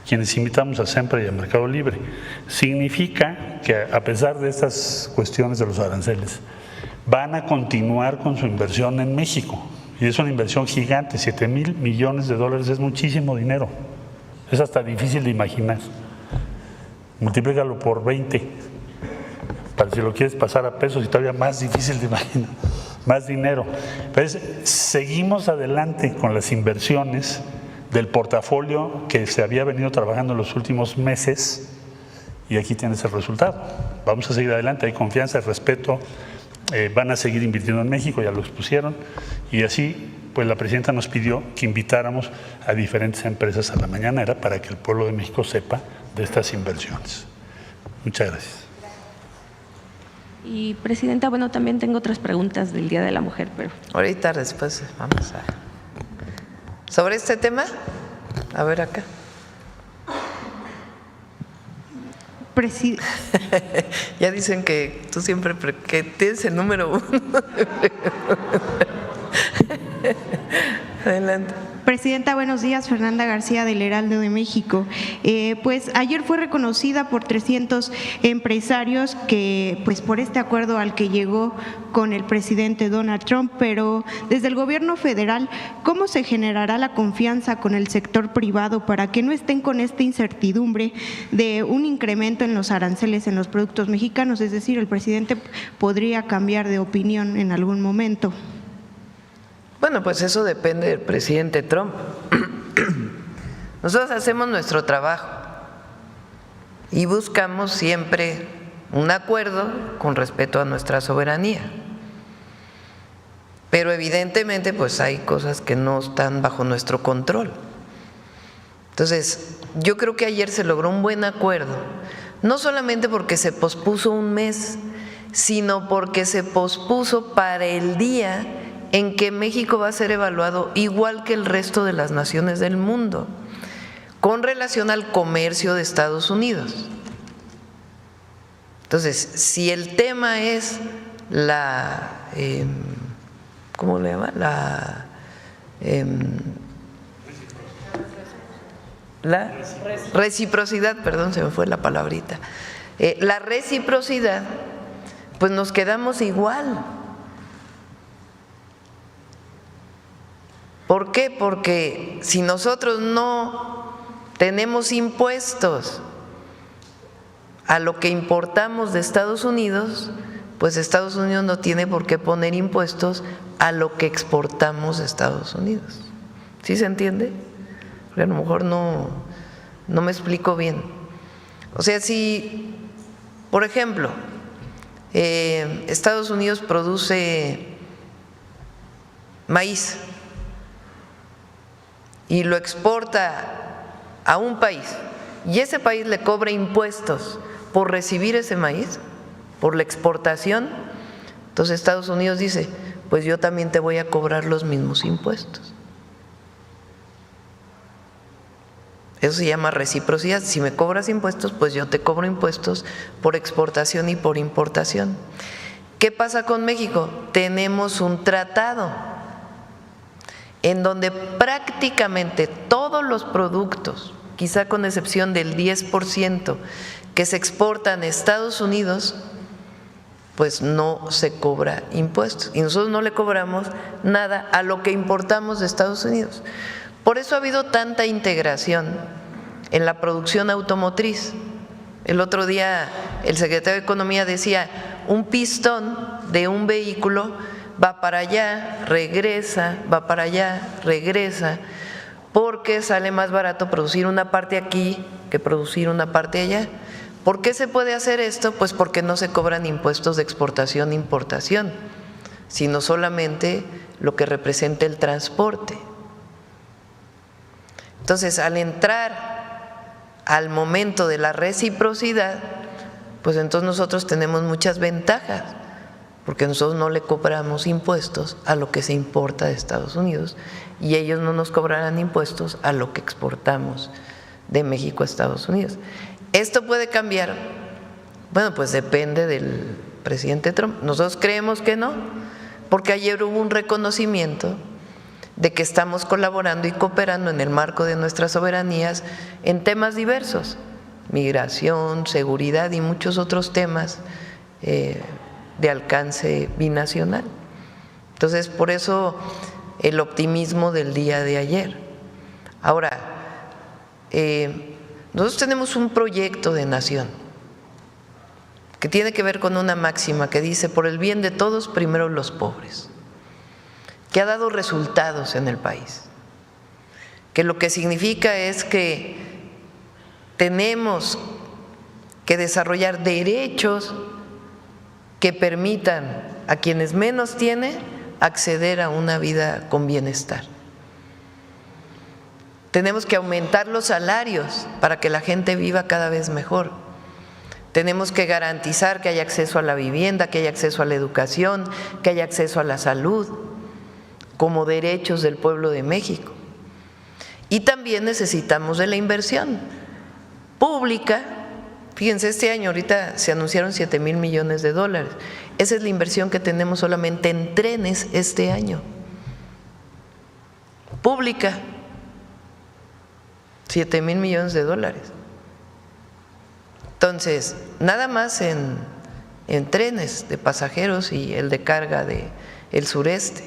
Speaker 3: quienes invitamos a SEMPRA y a Mercado Libre? Significa que a pesar de estas cuestiones de los aranceles, van a continuar con su inversión en México. Y es una inversión gigante, $7,000 millones, es muchísimo dinero. Es hasta difícil de imaginar. Multiplícalo por 20, para si lo quieres pasar a pesos y todavía más difícil de imaginar, más dinero. Entonces, seguimos adelante con las inversiones del portafolio que se había venido trabajando en los últimos meses y aquí tienes el resultado. Vamos a seguir adelante, hay confianza, respeto. Van a seguir invirtiendo en México, ya lo expusieron, y así pues la presidenta nos pidió que invitáramos a diferentes empresas a la mañanera para que el pueblo de México sepa de estas inversiones. Muchas gracias.
Speaker 7: Y presidenta, bueno, también tengo otras preguntas del Día de la Mujer, pero…
Speaker 2: Ahorita después vamos a… ¿Sobre este tema? A ver acá. Ya dicen que tú siempre que tienes el número 1. Adelante.
Speaker 8: Presidenta, buenos días. Fernanda García del Heraldo de México. Pues ayer fue reconocida por 300 empresarios que, pues por este acuerdo al que llegó con el presidente Donald Trump, pero desde el gobierno federal, ¿cómo se generará la confianza con el sector privado para que no estén con esta incertidumbre de un incremento en los aranceles en los productos mexicanos? Es decir, el presidente podría cambiar de opinión en algún momento.
Speaker 2: Bueno, pues eso depende del presidente Trump. Nosotros hacemos nuestro trabajo y buscamos siempre un acuerdo con respeto a nuestra soberanía. Pero evidentemente pues hay cosas que no están bajo nuestro control. Entonces, yo creo que ayer se logró un buen acuerdo, no solamente porque se pospuso un mes, sino porque se pospuso para el día en que México va a ser evaluado igual que el resto de las naciones del mundo con relación al comercio de Estados Unidos. Entonces, si el tema es la, ¿cómo le llama? La reciprocidad, perdón, se me fue la palabrita. La reciprocidad, pues nos quedamos igual. ¿Por qué? Porque si nosotros no tenemos impuestos a lo que importamos de Estados Unidos, pues Estados Unidos no tiene por qué poner impuestos a lo que exportamos de Estados Unidos. ¿Sí se entiende? Porque a lo mejor no me explico bien. O sea, si, por ejemplo, Estados Unidos produce maíz y lo exporta a un país y ese país le cobra impuestos por recibir ese maíz, por la exportación, entonces Estados Unidos dice, pues yo también te voy a cobrar los mismos impuestos. Eso se llama reciprocidad. Si me cobras impuestos, pues yo te cobro impuestos por exportación y por importación. ¿Qué pasa con México? Tenemos un tratado en donde prácticamente todos los productos, quizá con excepción del 10% que se exportan a Estados Unidos, pues no se cobra impuestos. Y nosotros no le cobramos nada a lo que importamos de Estados Unidos. Por eso ha habido tanta integración en la producción automotriz. El otro día el secretario de Economía decía, un pistón de un vehículo va para allá, regresa, va para allá, regresa, porque sale más barato producir una parte aquí que producir una parte allá. ¿Por qué se puede hacer esto? Pues porque no se cobran impuestos de exportación e importación, sino solamente lo que representa el transporte. Entonces, al entrar al momento de la reciprocidad, pues entonces nosotros tenemos muchas ventajas, porque nosotros no le cobramos impuestos a lo que se importa de Estados Unidos y ellos no nos cobrarán impuestos a lo que exportamos de México a Estados Unidos. ¿Esto puede cambiar? Bueno, pues depende del presidente Trump. Nosotros creemos que no, porque ayer hubo un reconocimiento de que estamos colaborando y cooperando en el marco de nuestras soberanías en temas diversos, migración, seguridad y muchos otros temas de alcance binacional. Entonces, por eso el optimismo del día de ayer. Ahora, nosotros tenemos un proyecto de nación que tiene que ver con una máxima que dice, por el bien de todos, primero los pobres, que ha dado resultados en el país, que lo que significa es que tenemos que desarrollar derechos que permitan a quienes menos tienen acceder a una vida con bienestar. Tenemos que aumentar los salarios para que la gente viva cada vez mejor. Tenemos que garantizar que haya acceso a la vivienda, que haya acceso a la educación, que haya acceso a la salud, como derechos del pueblo de México. Y también necesitamos de la inversión pública. Fíjense, este año ahorita se anunciaron 7,000 millones de dólares. Esa es la inversión que tenemos solamente en trenes este año. Pública, 7,000 millones de dólares. Entonces, nada más en trenes de pasajeros y el de carga del sureste.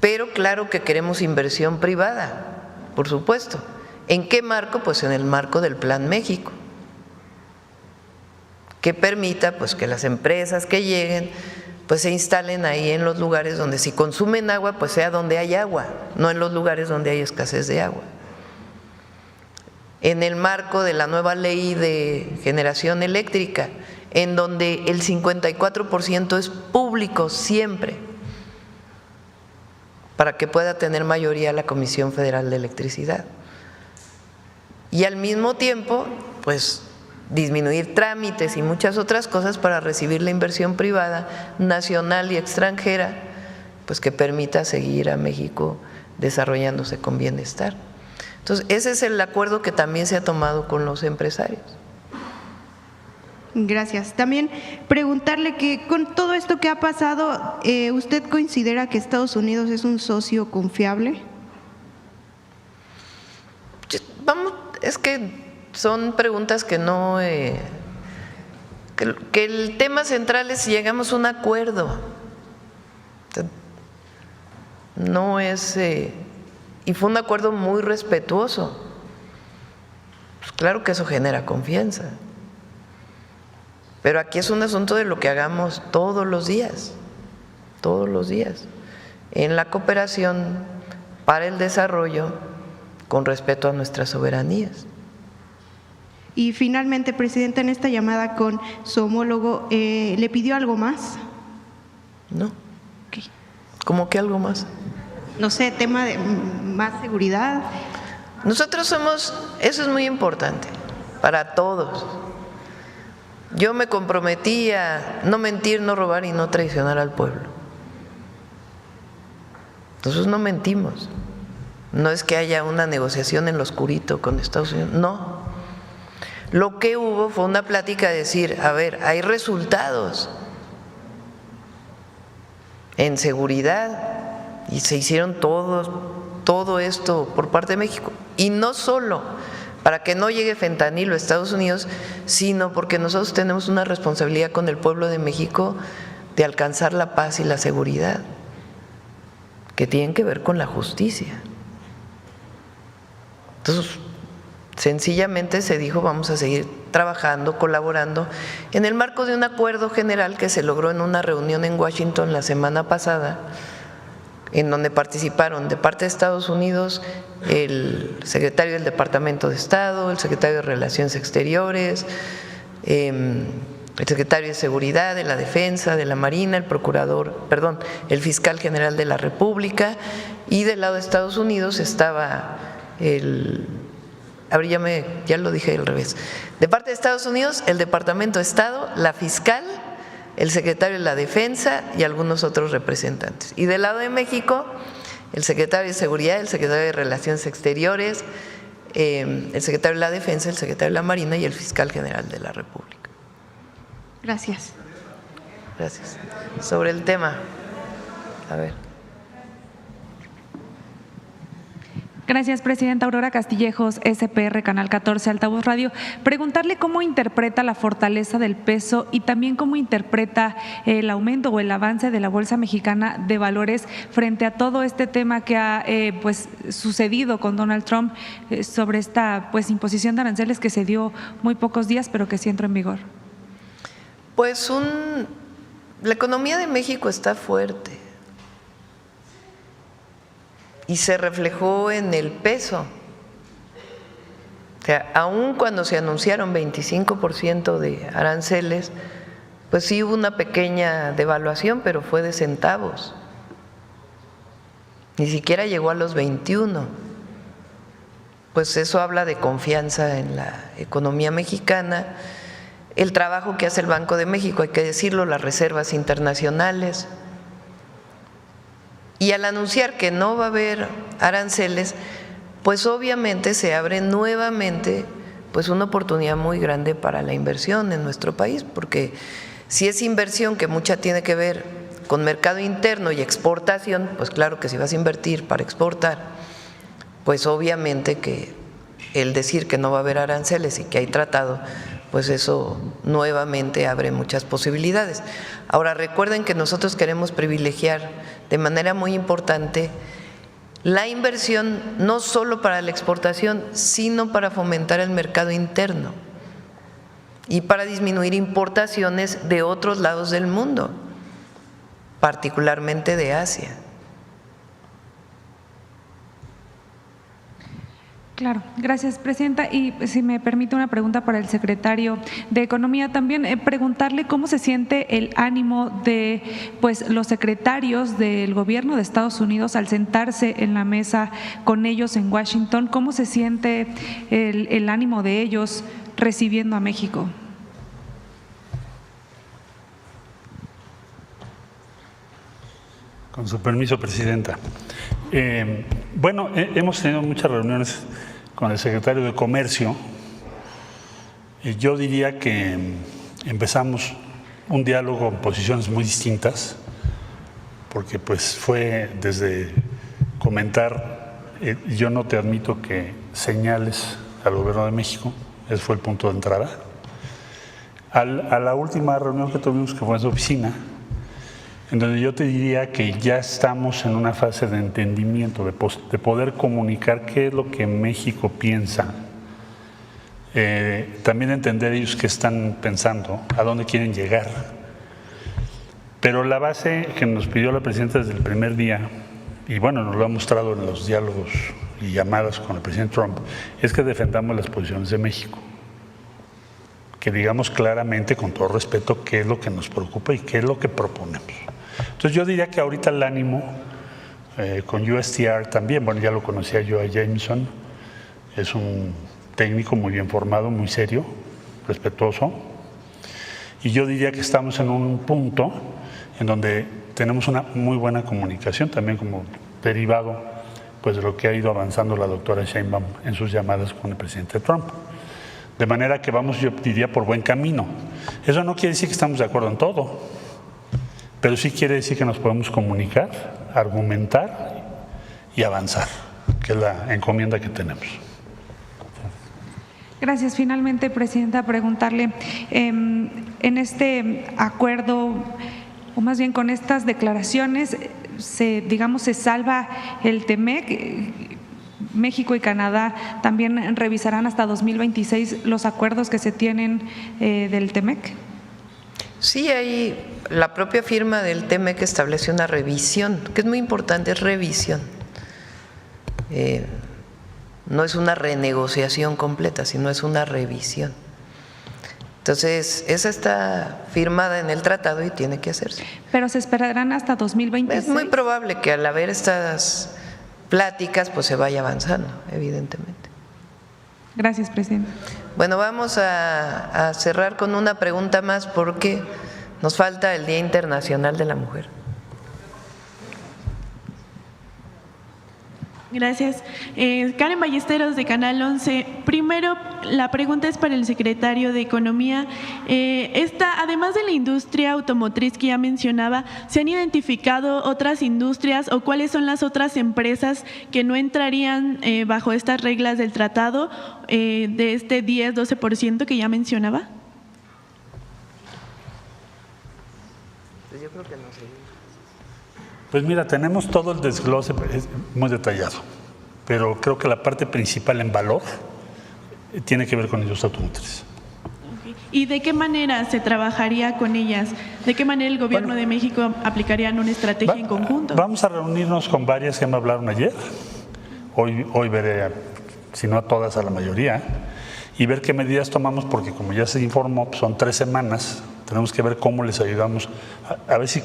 Speaker 2: Pero claro que queremos inversión privada, por supuesto. ¿En qué marco? Pues en el marco del Plan México, que permita pues que las empresas que lleguen pues se instalen ahí en los lugares donde si consumen agua pues sea donde hay agua, no en los lugares donde hay escasez de agua. En el marco de la nueva ley de generación eléctrica, en donde el 54% es público siempre, para que pueda tener mayoría la Comisión Federal de Electricidad. Y al mismo tiempo, pues disminuir trámites y muchas otras cosas para recibir la inversión privada, nacional y extranjera, pues que permita seguir a México desarrollándose con bienestar. Entonces, ese es el acuerdo que también se ha tomado con los empresarios.
Speaker 8: Gracias. También preguntarle que con todo esto que ha pasado, ¿usted considera que Estados Unidos es un socio confiable?
Speaker 2: Vamos, es que son preguntas que no… que el tema central es si llegamos a un acuerdo. No es… y fue un acuerdo muy respetuoso. Pues claro que eso genera confianza. Pero aquí es un asunto de lo que hagamos todos los días, en la cooperación para el desarrollo con respeto a nuestras soberanías.
Speaker 8: Y finalmente, Presidenta, en esta llamada con su homólogo, ¿le pidió algo más?
Speaker 2: No.
Speaker 8: Okay.
Speaker 2: ¿Cómo que algo más?
Speaker 8: No sé, tema de más seguridad.
Speaker 2: Nosotros somos, eso es muy importante para todos. Yo me comprometí a no mentir, no robar y no traicionar al pueblo. Nosotros no mentimos. No es que haya una negociación en lo oscurito con Estados Unidos, no. Lo que hubo fue una plática de decir, a ver, hay resultados en seguridad y se hicieron todo esto por parte de México. Y no solo para que no llegue fentanilo a Estados Unidos, sino porque nosotros tenemos una responsabilidad con el pueblo de México de alcanzar la paz y la seguridad, que tienen que ver con la justicia. Entonces, sencillamente se dijo, vamos a seguir trabajando, colaborando, en el marco de un acuerdo general que se logró en una reunión en Washington la semana pasada, en donde participaron de parte de Estados Unidos el secretario del Departamento de Estado, el secretario de Relaciones Exteriores, el secretario de Seguridad, de la Defensa, de la Marina, el fiscal general de la República, y del lado de Estados Unidos estaba ya lo dije al revés. De parte de Estados Unidos, el Departamento de Estado, la fiscal, el secretario de la Defensa y algunos otros representantes. Y del lado de México, el secretario de Seguridad, el secretario de Relaciones Exteriores, el secretario de la Defensa, el secretario de la Marina y el fiscal general de la República.
Speaker 8: Gracias.
Speaker 2: Gracias. Sobre el tema, a ver.
Speaker 9: Gracias, Presidenta. Aurora Castillejos, SPR, Canal 14, Altavoz Radio. Preguntarle cómo interpreta la fortaleza del peso y también cómo interpreta el aumento o el avance de la Bolsa Mexicana de Valores frente a todo este tema que ha sucedido con Donald Trump sobre esta imposición de aranceles que se dio muy pocos días, pero que sí entró en vigor.
Speaker 2: Pues la economía de México está fuerte. Y se reflejó en el peso. O sea, aun cuando se anunciaron 25% de aranceles, pues sí hubo una pequeña devaluación, pero fue de centavos. Ni siquiera llegó a los 21. Pues eso habla de confianza en la economía mexicana, el trabajo que hace el Banco de México, hay que decirlo, las reservas internacionales. Y al anunciar que no va a haber aranceles, pues obviamente se abre nuevamente una oportunidad muy grande para la inversión en nuestro país, porque si es inversión que mucha tiene que ver con mercado interno y exportación, pues claro que si vas a invertir para exportar, pues obviamente que el decir que no va a haber aranceles y que hay tratado, pues eso nuevamente abre muchas posibilidades. Ahora recuerden que nosotros queremos privilegiar de manera muy importante la inversión no solo para la exportación, sino para fomentar el mercado interno y para disminuir importaciones de otros lados del mundo, particularmente de Asia.
Speaker 9: Claro, gracias, Presidenta. Y si me permite una pregunta para el secretario de Economía, también preguntarle cómo se siente el ánimo de los secretarios del gobierno de Estados Unidos al sentarse en la mesa con ellos en Washington, cómo se siente el ánimo de ellos recibiendo a México.
Speaker 3: Con su permiso, Presidenta. Hemos tenido muchas reuniones con el secretario de Comercio y yo diría que empezamos un diálogo en posiciones muy distintas, porque fue desde comentar, yo no te admito que señales al gobierno de México, ese fue el punto de entrada, a la última reunión que tuvimos, que fue en su oficina, en donde yo te diría que ya estamos en una fase de entendimiento, de poder comunicar qué es lo que México piensa, también entender ellos qué están pensando, a dónde quieren llegar. Pero la base que nos pidió la Presidenta desde el primer día, y nos lo ha mostrado en los diálogos y llamadas con el presidente Trump, es que defendamos las posiciones de México, que digamos claramente, con todo respeto, qué es lo que nos preocupa y qué es lo que proponemos. Entonces yo diría que ahorita el ánimo con USTR también, ya lo conocía yo a Jameson, es un técnico muy bien formado, muy serio, respetuoso, y yo diría que estamos en un punto en donde tenemos una muy buena comunicación, también como derivado pues de lo que ha ido avanzando la doctora Sheinbaum en sus llamadas con el presidente Trump. De manera que vamos, yo diría, por buen camino. Eso no quiere decir que estamos de acuerdo en todo, pero sí quiere decir que nos podemos comunicar, argumentar y avanzar, que es la encomienda que tenemos.
Speaker 9: Gracias. Finalmente, Presidenta, preguntarle, en este acuerdo, o más bien con estas declaraciones, se salva el TEMEC. México y Canadá también revisarán hasta 2026 los acuerdos que se tienen del TEMEC.
Speaker 2: Sí, ahí la propia firma del TEMEC establece una revisión, que es muy importante, es revisión. No es una renegociación completa, sino es una revisión. Entonces, esa está firmada en el tratado y tiene que hacerse.
Speaker 9: Pero se esperarán hasta 2026.
Speaker 2: Es muy probable que al haber estas pláticas, pues se vaya avanzando, evidentemente.
Speaker 9: Gracias, Presidenta.
Speaker 2: Bueno, vamos a cerrar con una pregunta más porque nos falta el Día Internacional de la Mujer.
Speaker 10: Gracias. Karen Ballesteros, de Canal 11. Primero, la pregunta es para el secretario de Economía. Además de la industria automotriz que ya mencionaba, ¿se han identificado otras industrias o cuáles son las otras empresas que no entrarían bajo estas reglas del tratado de este 10-12% que ya mencionaba?
Speaker 2: Yo creo que no sé.
Speaker 3: Pues mira, tenemos todo el desglose muy detallado, pero creo que la parte principal en valor tiene que ver con industria automotriz.
Speaker 10: ¿Y de qué manera se trabajaría con ellas? ¿De qué manera el Gobierno de México aplicaría una estrategia en conjunto?
Speaker 3: Vamos a reunirnos con varias que me hablaron ayer. Hoy veré, si no a todas, a la mayoría, y ver qué medidas tomamos, porque como ya se informó, pues son 3 semanas. Tenemos que ver cómo les ayudamos, a ver si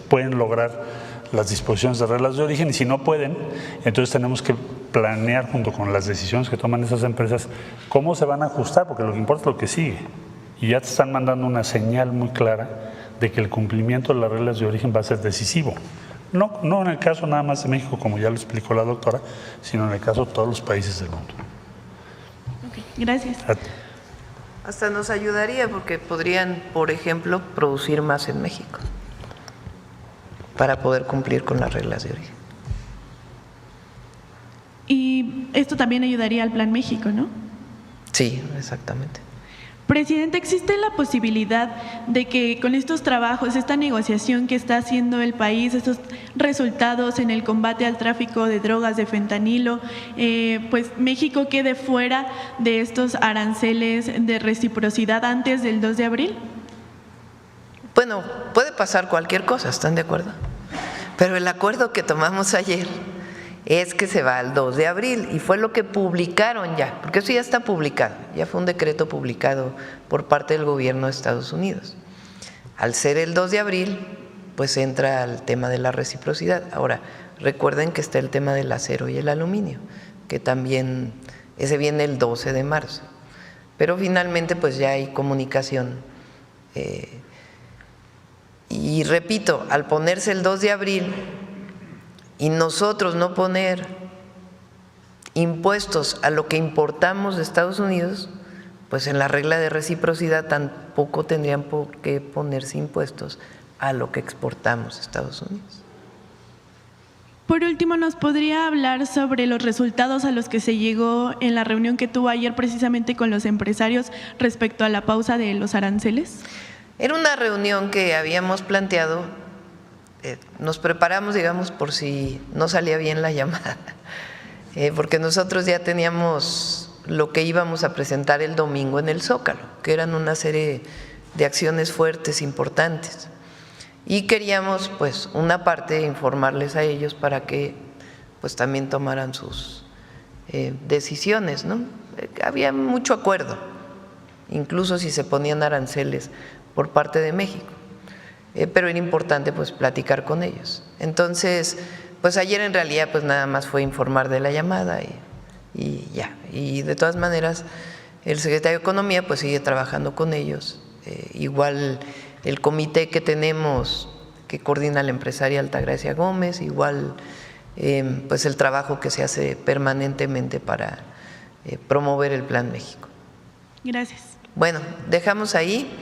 Speaker 3: pueden lograr las disposiciones de reglas de origen, y si no pueden, entonces tenemos que planear junto con las decisiones que toman esas empresas cómo se van a ajustar, porque lo que importa es lo que sigue. Y ya te están mandando una señal muy clara de que el cumplimiento de las reglas de origen va a ser decisivo. No en el caso nada más de México, como ya lo explicó la doctora, sino en el caso de todos los países del mundo.
Speaker 10: Okay, gracias.
Speaker 2: Hasta nos ayudaría porque podrían, por ejemplo, producir más en México para poder cumplir con las reglas de origen.
Speaker 10: Y esto también ayudaría al Plan México, ¿no?
Speaker 2: Sí, exactamente.
Speaker 10: Presidente, ¿existe la posibilidad de que con estos trabajos, esta negociación que está haciendo el país, estos resultados en el combate al tráfico de drogas, de fentanilo, pues México quede fuera de estos aranceles de reciprocidad antes del 2 de abril?
Speaker 2: Bueno, puede pasar cualquier cosa, ¿están de acuerdo? Pero el acuerdo que tomamos ayer es que se va al 2 de abril y fue lo que publicaron ya, porque eso ya está publicado, ya fue un decreto publicado por parte del gobierno de Estados Unidos. Al ser el 2 de abril, pues entra el tema de la reciprocidad. Ahora, recuerden que está el tema del acero y el aluminio, que también, ese viene el 12 de marzo. Pero finalmente pues ya hay comunicación. Y repito, al ponerse el 2 de abril y nosotros no poner impuestos a lo que importamos de Estados Unidos, pues en la regla de reciprocidad tampoco tendrían por qué ponerse impuestos a lo que exportamos a Estados Unidos.
Speaker 10: Por último, ¿nos podría hablar sobre los resultados a los que se llegó en la reunión que tuvo ayer precisamente con los empresarios respecto a la pausa de los aranceles?
Speaker 2: Era una reunión que habíamos planteado, nos preparamos, digamos, por si no salía bien la llamada, porque nosotros ya teníamos lo que íbamos a presentar el domingo en el Zócalo, que eran una serie de acciones fuertes, importantes. Y queríamos, pues, una parte informarles a ellos para que, pues, también tomaran sus decisiones, ¿no? Había mucho acuerdo, incluso si se ponían aranceles por parte de México, pero era importante, pues, platicar con ellos. Entonces, pues, ayer en realidad, pues, nada más fue informar de la llamada y ya. Y de todas maneras, el secretario de Economía, pues, sigue trabajando con ellos. Igual el comité que tenemos, que coordina la empresaria Altagracia Gómez, igual pues el trabajo que se hace permanentemente para promover el Plan México.
Speaker 10: Gracias.
Speaker 2: Bueno, dejamos ahí.